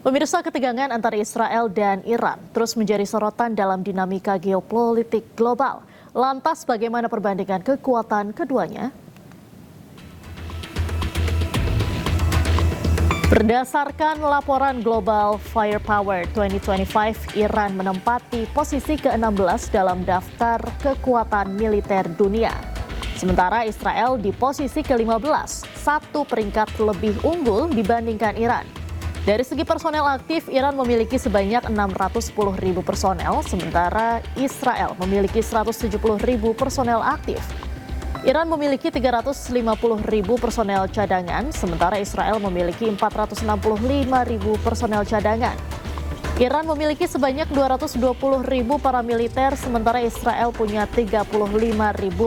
Pemirsa, ketegangan antara Israel dan Iran terus menjadi sorotan dalam dinamika geopolitik global. Lantas bagaimana perbandingan kekuatan keduanya? Berdasarkan laporan Global Firepower 2025, Iran menempati posisi ke-16 dalam daftar kekuatan militer dunia. Sementara Israel di posisi ke-15, satu peringkat lebih unggul dibandingkan Iran. Dari segi personel aktif, Iran memiliki sebanyak 610.000 personel, sementara Israel memiliki 170.000 personel aktif. Iran memiliki 350.000 personel cadangan, sementara Israel memiliki 465.000 personel cadangan. Iran memiliki sebanyak 220.000 paramiliter, sementara Israel punya 35.000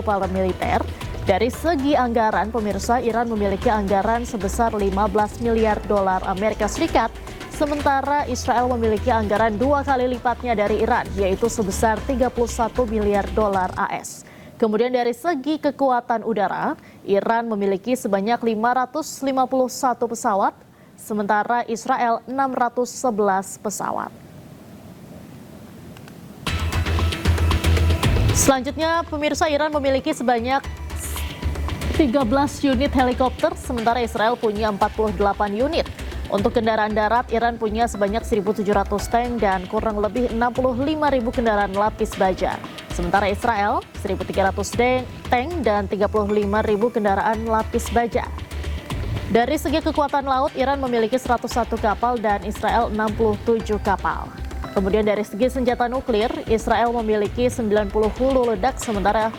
paramiliter. Dari segi anggaran, pemirsa, Iran memiliki anggaran sebesar 15 miliar dolar Amerika Serikat, sementara Israel memiliki anggaran 2 kali lipatnya dari Iran, yaitu sebesar 31 miliar dolar AS. Kemudian dari segi kekuatan udara, Iran memiliki sebanyak 551 pesawat, sementara Israel 611 pesawat. Selanjutnya, pemirsa, Iran memiliki sebanyak 13 unit helikopter, sementara Israel punya 48 unit. Untuk kendaraan darat, Iran punya sebanyak 1.700 tank dan kurang lebih 65.000 kendaraan lapis baja. Sementara Israel 1.300 tank dan 35.000 kendaraan lapis baja. Dari segi kekuatan laut, Iran memiliki 101 kapal dan Israel 67 kapal. Kemudian dari segi senjata nuklir, Israel memiliki 90 hulu ledak, sementara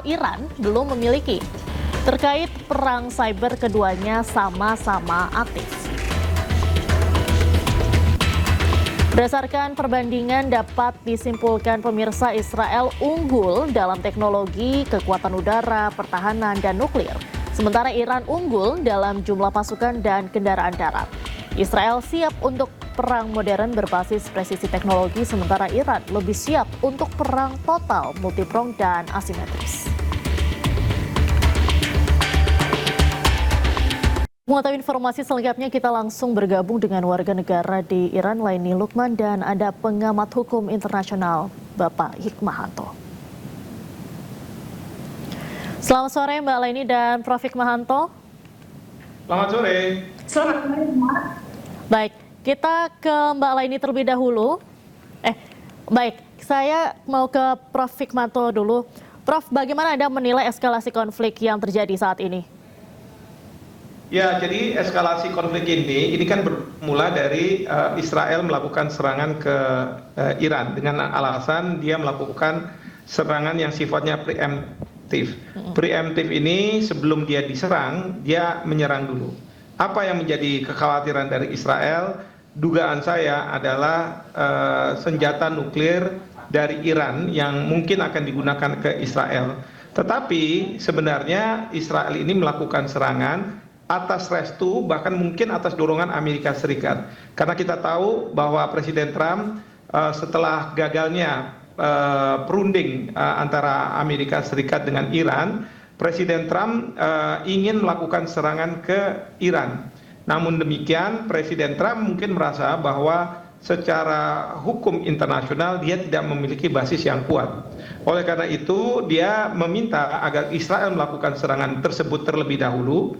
Iran belum memiliki. Terkait perang cyber, keduanya sama-sama aktif. Berdasarkan perbandingan dapat disimpulkan, pemirsa, Israel unggul dalam teknologi, kekuatan udara, pertahanan, dan nuklir. Sementara Iran unggul dalam jumlah pasukan dan kendaraan darat. Israel siap untuk perang modern berbasis presisi teknologi, sementara Iran lebih siap untuk perang total, multiprong, dan asimetris. Mengetahui informasi selengkapnya, kita langsung bergabung dengan warga negara di Iran, Laini Lukman, dan ada pengamat hukum internasional, Bapak Hikmahanto. Selamat sore Mbak Laini dan Prof. Hikmahanto. Selamat sore. Selamat sore, Mbak. Baik, kita ke Mbak Laini terlebih dahulu. Baik, saya mau ke Prof. Hikmahanto dulu. Prof, bagaimana Anda menilai eskalasi konflik yang terjadi saat ini? Ya, jadi eskalasi konflik ini kan bermula dari Israel melakukan serangan ke Iran dengan alasan dia melakukan serangan yang sifatnya preemptif. Preemptif ini sebelum dia diserang, dia menyerang dulu. Apa yang menjadi kekhawatiran dari Israel? Dugaan saya adalah senjata nuklir dari Iran yang mungkin akan digunakan ke Israel. Tetapi sebenarnya Israel ini melakukan serangan atas restu, bahkan mungkin atas dorongan Amerika Serikat. Karena kita tahu bahwa Presiden Trump setelah gagalnya perunding antara Amerika Serikat dengan Iran, Presiden Trump ingin melakukan serangan ke Iran. Namun demikian, Presiden Trump mungkin merasa bahwa secara hukum internasional dia tidak memiliki basis yang kuat. Oleh karena itu, dia meminta agar Israel melakukan serangan tersebut terlebih dahulu.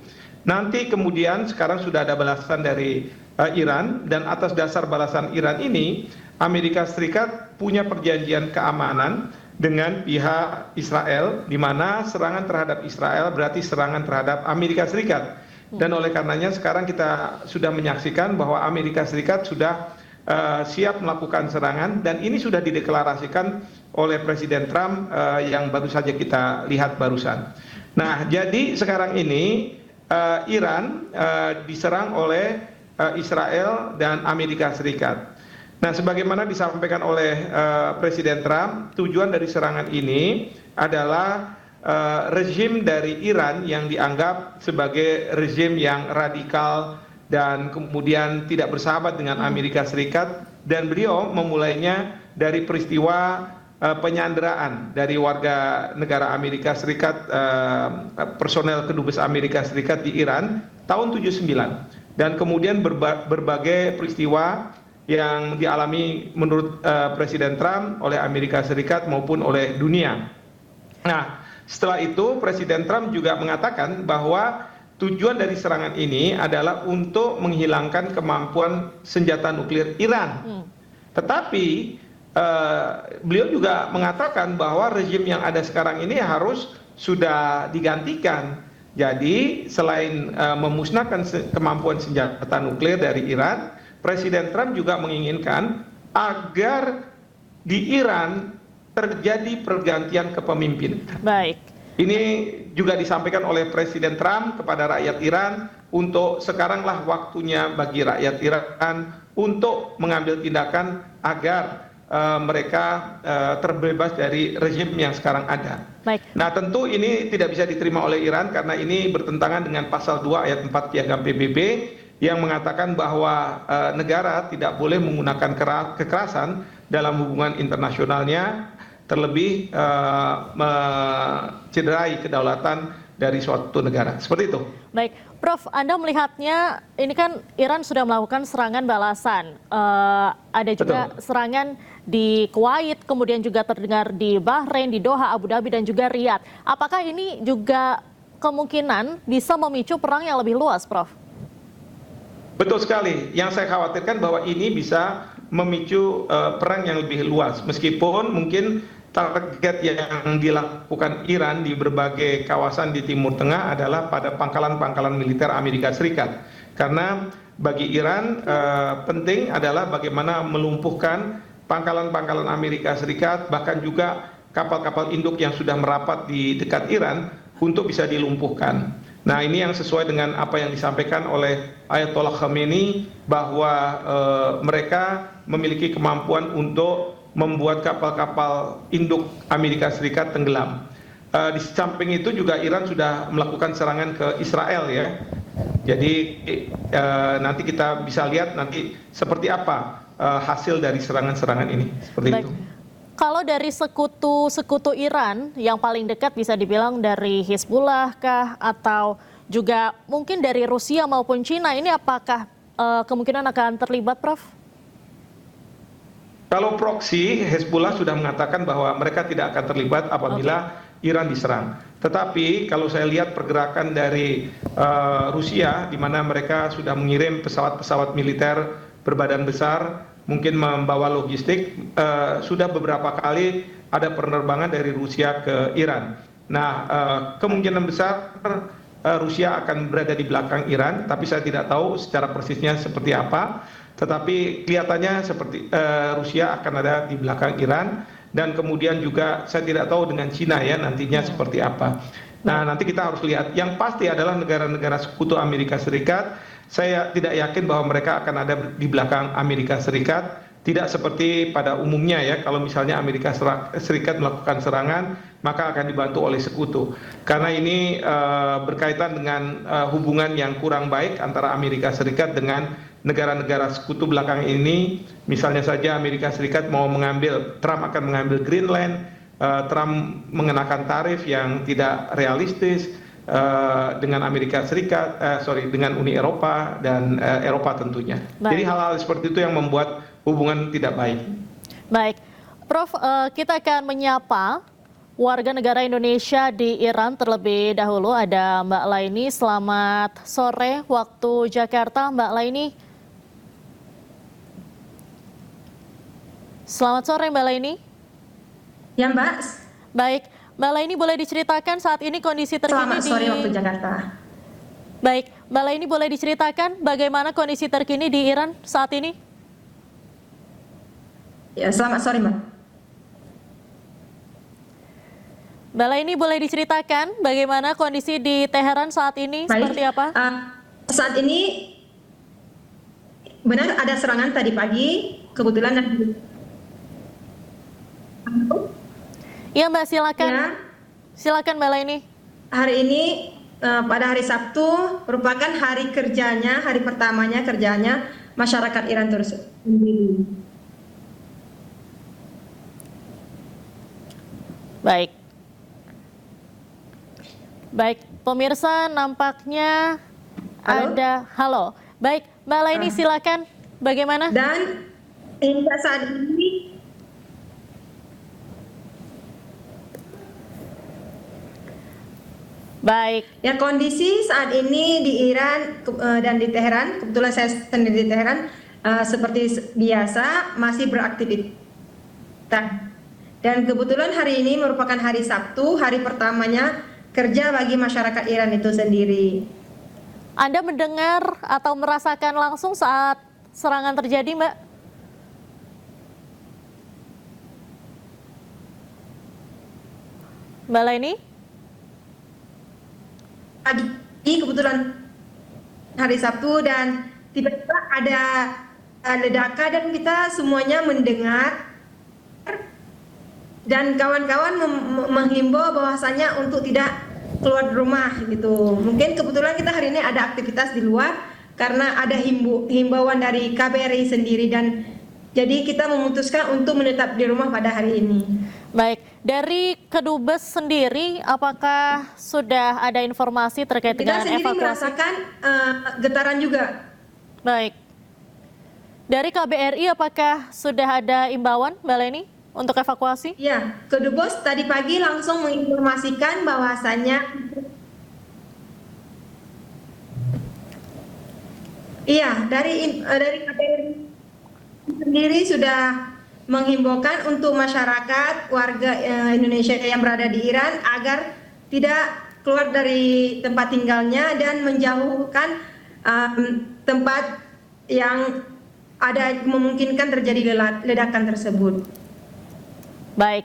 Nanti kemudian sekarang sudah ada balasan dari Iran, dan atas dasar balasan Iran ini, Amerika Serikat punya perjanjian keamanan dengan pihak Israel, di mana serangan terhadap Israel berarti serangan terhadap Amerika Serikat. Dan oleh karenanya sekarang kita sudah menyaksikan bahwa Amerika Serikat sudah siap melakukan serangan, dan ini sudah dideklarasikan oleh Presiden Trump yang baru saja kita lihat barusan. Nah, jadi sekarang ini Iran diserang oleh Israel dan Amerika Serikat. Nah, sebagaimana disampaikan oleh Presiden Trump, tujuan dari serangan ini adalah rezim dari Iran yang dianggap sebagai rezim yang radikal dan kemudian tidak bersahabat dengan Amerika Serikat, dan beliau memulainya dari peristiwa penyanderaan dari warga negara Amerika Serikat, personel kedubes Amerika Serikat di Iran tahun 79. dan kemudian berbagai peristiwa yang dialami menurut Presiden Trump oleh Amerika Serikat maupun oleh dunia. Nah, setelah itu Presiden Trump juga mengatakan bahwa tujuan dari serangan ini adalah untuk menghilangkan kemampuan senjata nuklir Iran. Tetapi beliau juga mengatakan bahwa rezim yang ada sekarang ini harus sudah digantikan. Jadi selain memusnahkan kemampuan senjata nuklir dari Iran, Presiden Trump juga menginginkan agar di Iran terjadi pergantian kepemimpinan. Baik. Ini juga disampaikan oleh Presiden Trump kepada rakyat Iran untuk sekaranglah waktunya bagi rakyat Iran untuk mengambil tindakan agar mereka terbebas dari rezim yang sekarang ada. Baik. Nah, tentu ini tidak bisa diterima oleh Iran karena ini bertentangan dengan pasal 2 ayat 4 Piagam PBB yang mengatakan bahwa negara tidak boleh menggunakan kekerasan dalam hubungan internasionalnya, terlebih mencederai kedaulatan dari suatu negara. Seperti itu. Baik, Prof, Anda melihatnya ini kan Iran sudah melakukan serangan balasan. Ada juga serangan di Kuwait, kemudian juga terdengar di Bahrain, di Doha, Abu Dhabi, dan juga Riyadh. Apakah ini juga kemungkinan bisa memicu perang yang lebih luas, Prof? Betul sekali. Yang saya khawatirkan bahwa ini bisa memicu perang yang lebih luas. Meskipun mungkin target yang dilakukan Iran di berbagai kawasan di Timur Tengah adalah pada pangkalan-pangkalan militer Amerika Serikat. Karena bagi Iran penting adalah bagaimana melumpuhkan pangkalan-pangkalan Amerika Serikat, bahkan juga kapal-kapal induk yang sudah merapat di dekat Iran untuk bisa dilumpuhkan. Nah, ini yang sesuai dengan apa yang disampaikan oleh Ayatollah Khamenei bahwa mereka memiliki kemampuan untuk membuat kapal-kapal induk Amerika Serikat tenggelam. Di samping itu juga Iran sudah melakukan serangan ke Israel ya. Jadi nanti kita bisa lihat nanti seperti apa hasil dari serangan-serangan ini. Seperti Baik. itu. Kalau dari sekutu Iran yang paling dekat bisa dibilang dari Hizbullah kah atau juga mungkin dari Rusia maupun Cina, ini apakah kemungkinan akan terlibat, Prof? Kalau proksi, Hezbollah sudah mengatakan bahwa mereka tidak akan terlibat apabila Iran diserang. Tetapi kalau saya lihat pergerakan dari Rusia, di mana mereka sudah mengirim pesawat-pesawat militer berbadan besar, mungkin membawa logistik, sudah beberapa kali ada penerbangan dari Rusia ke Iran. Nah, kemungkinan besar Rusia akan berada di belakang Iran, tapi saya tidak tahu secara persisnya seperti apa. Tetapi kelihatannya seperti Rusia akan ada di belakang Iran, dan kemudian juga saya tidak tahu dengan Cina ya nantinya seperti apa. Nah, nanti kita harus lihat. Yang pasti adalah negara-negara sekutu Amerika Serikat. Saya tidak yakin bahwa mereka akan ada di belakang Amerika Serikat. Tidak seperti pada umumnya ya, kalau misalnya Amerika Serikat melakukan serangan, maka akan dibantu oleh sekutu. Karena ini berkaitan dengan hubungan yang kurang baik antara Amerika Serikat dengan negara-negara sekutu belakang ini. Misalnya saja Amerika Serikat Trump akan mengambil Greenland, Trump mengenakan tarif yang tidak realistis dengan Amerika Serikat, dengan Uni Eropa dan Eropa tentunya. Baik. Jadi hal-hal seperti itu yang membuat hubungan tidak baik. Baik, Prof, kita akan menyapa warga negara Indonesia di Iran terlebih dahulu. Ada Mbak Laini, selamat sore waktu Jakarta, Mbak Laini. Selamat sore Mbak Laini. Ya Mbak. Baik, Mbak Laini boleh diceritakan saat ini kondisi terkini Selamat sore waktu Jakarta. Baik, Mbak Laini boleh diceritakan bagaimana kondisi terkini di Iran saat ini? Ya, selamat sore Mbak. Mbak Laini boleh diceritakan bagaimana kondisi di Teheran saat ini? Baik. Seperti apa? Saat ini benar ada serangan tadi pagi, kebetulan Iya Mbak, silakan. ya, Silakan Mbak Laini. hari ini pada hari Sabtu merupakan hari kerjanya, hari pertamanya kerjanya masyarakat Iran tersebut. Baik. Baik, pemirsa nampaknya Halo? Baik, Mbak Laini silakan. Bagaimana? Dan hingga saat ini Baik, ya kondisi saat ini di Iran dan di Teheran, kebetulan saya sendiri di Teheran seperti biasa masih beraktivitas. Dan kebetulan hari ini merupakan hari Sabtu, hari pertamanya kerja bagi masyarakat Iran itu sendiri. Anda mendengar atau merasakan langsung saat serangan terjadi, Mbak? Mbak Laini? Tadi kebetulan hari Sabtu dan tiba-tiba ada ledakan dan kita semuanya mendengar dan kawan-kawan menghimbau bahwasanya untuk tidak keluar rumah gitu. Mungkin kebetulan kita hari ini ada aktivitas di luar karena ada himbauan dari KBRI sendiri dan jadi kita memutuskan untuk menetap di rumah pada hari ini. Baik, dari Kedubes sendiri apakah sudah ada informasi terkait dengan Kita sendiri evakuasi? merasakan getaran juga. Baik. Dari KBRI apakah sudah ada imbauan, Mbak Leni, untuk evakuasi? Ya, Kedubes tadi pagi langsung menginformasikan bahwasannya dari KBRI sendiri sudah menghimbaukan untuk masyarakat warga Indonesia yang berada di Iran agar tidak keluar dari tempat tinggalnya dan menjauhkan tempat yang ada memungkinkan terjadi ledakan tersebut. Baik,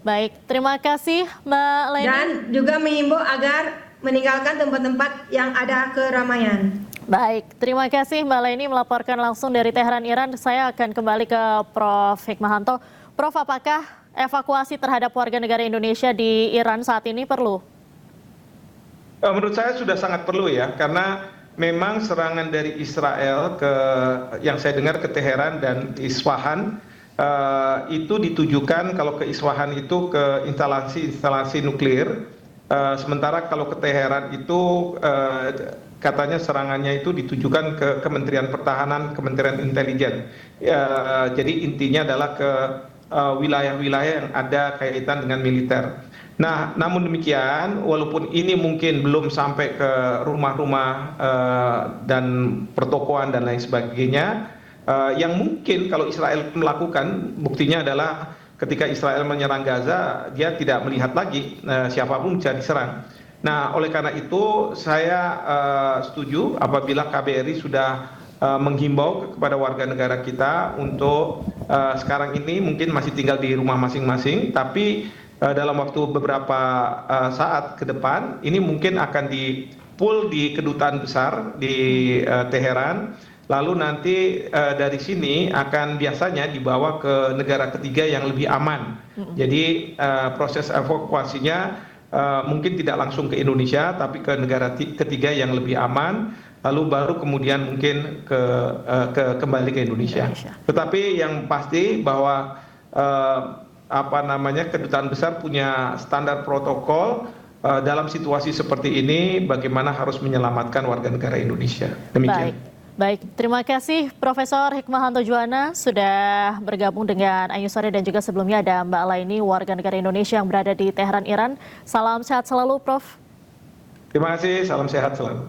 baik. Terima kasih, Mbak Leni. Dan juga mengimbau agar meninggalkan tempat-tempat yang ada keramaian. Baik, terima kasih Mbak Leni melaporkan langsung dari Teheran, Iran. Saya akan kembali ke Prof. Hikmahanto. Prof, apakah evakuasi terhadap warga negara Indonesia di Iran saat ini perlu? Menurut saya sudah sangat perlu ya, karena memang serangan dari Israel yang saya dengar ke Teheran dan Isfahan itu ditujukan, kalau ke Isfahan itu ke instalasi nuklir, sementara kalau ke Teheran itu katanya serangannya itu ditujukan ke Kementerian Pertahanan, Kementerian Intelijen. Jadi intinya adalah ke wilayah-wilayah yang ada kaitan dengan militer. Nah, namun demikian, walaupun ini mungkin belum sampai ke rumah-rumah dan pertokoan dan lain sebagainya, yang mungkin kalau Israel melakukan, buktinya adalah ketika Israel menyerang Gaza, dia tidak melihat lagi siapapun bisa diserang. Nah, oleh karena itu saya setuju apabila KBRI sudah menghimbau kepada warga negara kita untuk sekarang ini mungkin masih tinggal di rumah masing-masing, tapi dalam waktu beberapa saat ke depan ini mungkin akan di-pool di kedutaan besar di Teheran, lalu nanti dari sini akan biasanya dibawa ke negara ketiga yang lebih aman. Jadi proses evakuasinya mungkin tidak langsung ke Indonesia, tapi ke negara ketiga yang lebih aman, lalu baru kemudian mungkin kembali ke Indonesia. Tetapi yang pasti bahwa kedutaan besar punya standar protokol dalam situasi seperti ini, bagaimana harus menyelamatkan warga negara Indonesia. Demikian. Baik, terima kasih Profesor Hikmahanto Juwana sudah bergabung dengan Ayu Sore, dan juga sebelumnya ada Mbak Laini, warga negara Indonesia yang berada di Teheran, Iran. Salam sehat selalu, Prof. Terima kasih, salam sehat selalu.